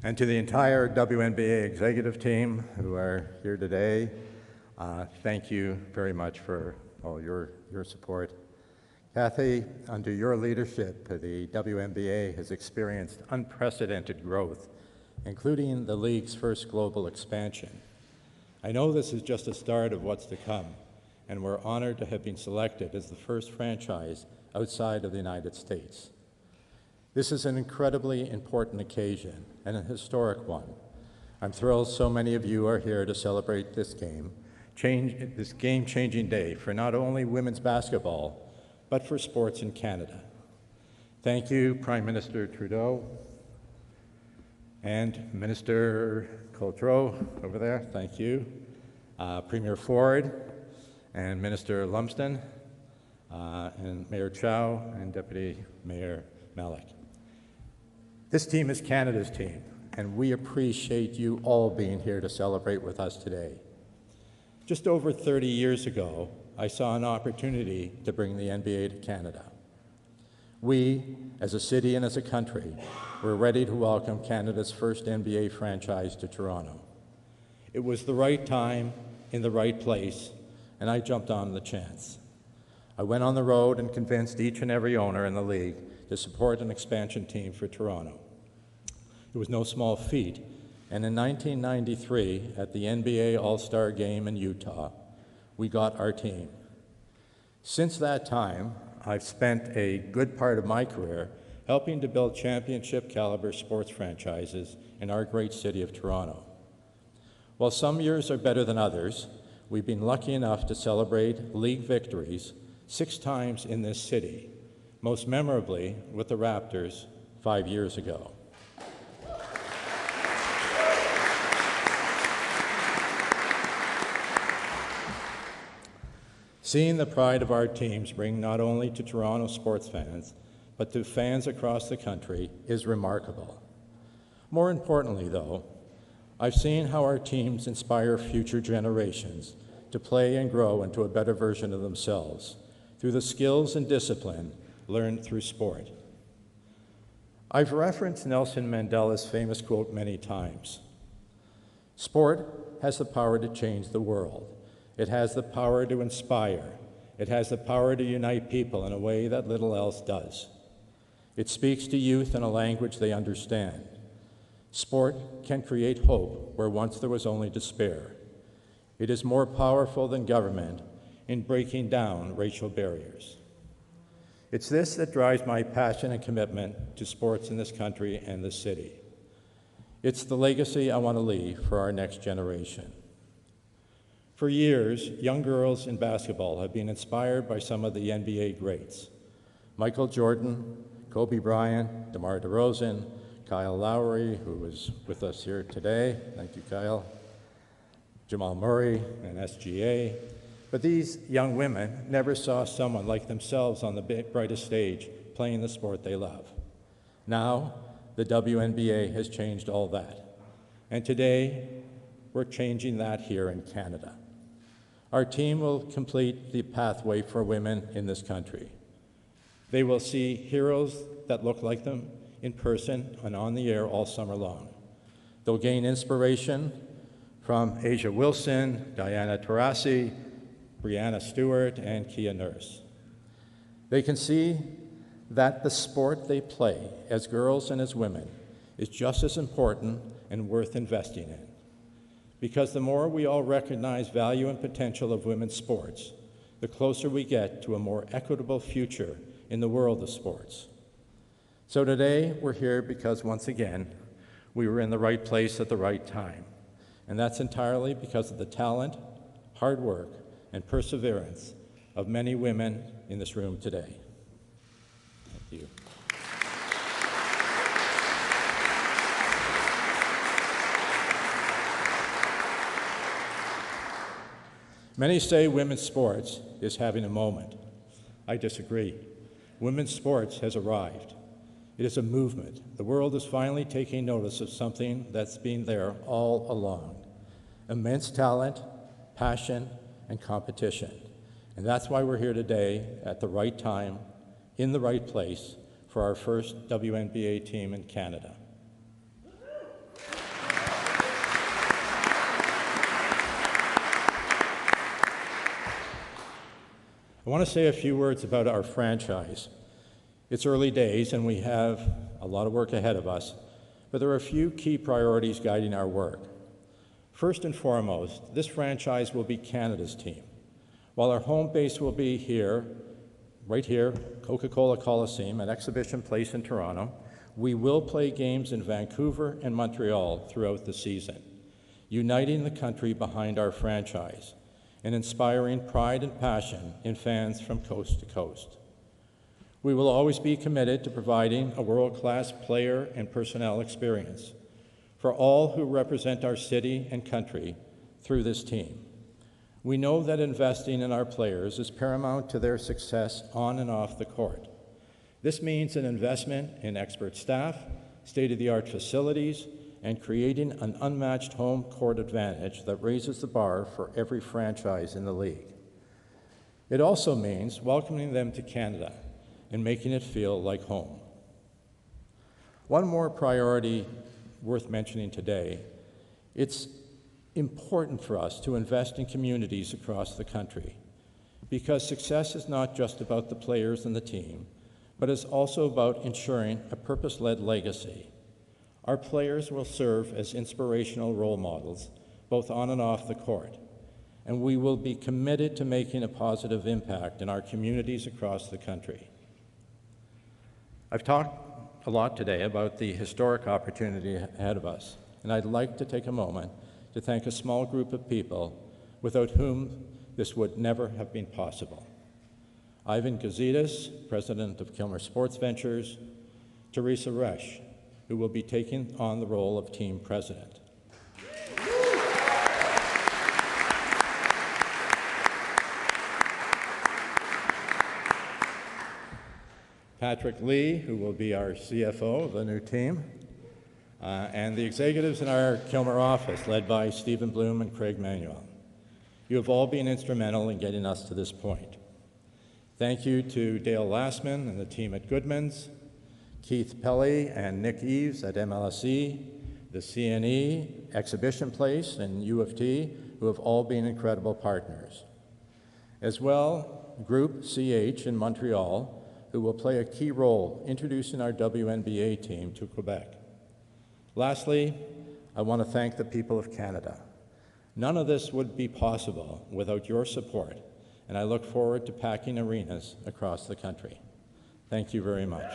And to the entire WNBA executive team who are here today, thank you very much for all your support. Kathy, under your leadership, the WNBA has experienced unprecedented growth, including the league's first global expansion. I know this is just the start of what's to come, and we're honored to have been selected as the first franchise outside of the United States. This is an incredibly important occasion and a historic one. I'm thrilled so many of you are here to celebrate this game-changing day for not only women's basketball, but for sports in Canada. Thank you, Prime Minister Trudeau and Minister Coltreau over there, thank you. Premier Ford and Minister Lumsden, and Mayor Chow and Deputy Mayor Malik. This team is Canada's team, and we appreciate you all being here to celebrate with us today. Just over 30 years ago, I saw an opportunity to bring the NBA to Canada. We, as a city and as a country, were ready to welcome Canada's first NBA franchise to Toronto. It was the right time, in the right place, and I jumped on the chance. I went on the road and convinced each and every owner in the league to support an expansion team for Toronto. It was no small feat, and in 1993, at the NBA All-Star Game in Utah, we got our team. Since that time, I've spent a good part of my career helping to build championship-caliber sports franchises in our great city of Toronto. While some years are better than others, we've been lucky enough to celebrate league victories 6 times in this city, most memorably with the Raptors 5 years ago. Seeing the pride of our teams bring not only to Toronto sports fans, but to fans across the country is remarkable. More importantly, though, I've seen how our teams inspire future generations to play and grow into a better version of themselves through the skills and discipline learned through sport. I've referenced Nelson Mandela's famous quote many times. Sport has the power to change the world. It has the power to inspire. It has the power to unite people in a way that little else does. It speaks to youth in a language they understand. Sport can create hope where once there was only despair. It is more powerful than government in breaking down racial barriers. It's this that drives my passion and commitment to sports in this country and this city. It's the legacy I want to leave for our next generation. For years, young girls in basketball have been inspired by some of the NBA greats. Michael Jordan, Kobe Bryant, DeMar DeRozan, Kyle Lowry, who is with us here today. Thank you, Kyle. Jamal Murray and SGA. But these young women never saw someone like themselves on the brightest stage playing the sport they love. Now, the WNBA has changed all that. And today, we're changing that here in Canada. Our team will complete the pathway for women in this country. They will see heroes that look like them in person and on the air all summer long. They'll gain inspiration from Asia Wilson, Diana Taurasi, Brianna Stewart, and Kia Nurse. They can see that the sport they play as girls and as women is just as important and worth investing in. Because the more we all recognize value and potential of women's sports, the closer we get to a more equitable future in the world of sports. So today, we're here because once again, we were in the right place at the right time. And that's entirely because of the talent, hard work, and perseverance of many women in this room today. Thank you. Many say women's sports is having a moment. I disagree. Women's sports has arrived. It is a movement. The world is finally taking notice of something that's been there all along. Immense talent, passion, and competition. And that's why we're here today at the right time, in the right place, for our first WNBA team in Canada. want to say a few words about our franchise. It's early days and we have a lot of work ahead of us, but there are a few key priorities guiding our work. First and foremost, this franchise will be Canada's team. While our home base will be here, right here, Coca-Cola Coliseum at Exhibition Place in Toronto, we will play games in Vancouver and Montreal throughout the season, uniting the country behind our franchise and inspiring pride and passion in fans from coast to coast. We will always be committed to providing a world-class player and personnel experience for all who represent our city and country through this team. We know that investing in our players is paramount to their success on and off the court. This means an investment in expert staff, state-of-the-art facilities, and creating an unmatched home court advantage that raises the bar for every franchise in the league. It also means welcoming them to Canada and making it feel like home. One more priority worth mentioning today: it's important for us to invest in communities across the country, because success is not just about the players and the team, but is also about ensuring a purpose-led legacy. Our players will serve as inspirational role models, both on and off the court, and we will be committed to making a positive impact in our communities across the country. I've talked a lot today about the historic opportunity ahead of us, and I'd like to take a moment to thank a small group of people without whom this would never have been possible. Ivan Gazidis, president of Kilmer Sports Ventures; Teresa Resch, who will be taking on the role of team president; Patrick Lee, who will be our CFO of the new team; and the executives in our Kilmer office, led by Stephen Bloom and Craig Manuel. You have all been instrumental in getting us to this point. Thank you to Dale Lastman and the team at Goodman's, Keith Pelley and Nick Eves at MLSE, the CNE, Exhibition Place, and U of T, who have all been incredible partners. As well, Group CH in Montreal, who will play a key role introducing our WNBA team to Quebec. Lastly, I want to thank the people of Canada. None of this would be possible without your support, and I look forward to packing arenas across the country. Thank you very much.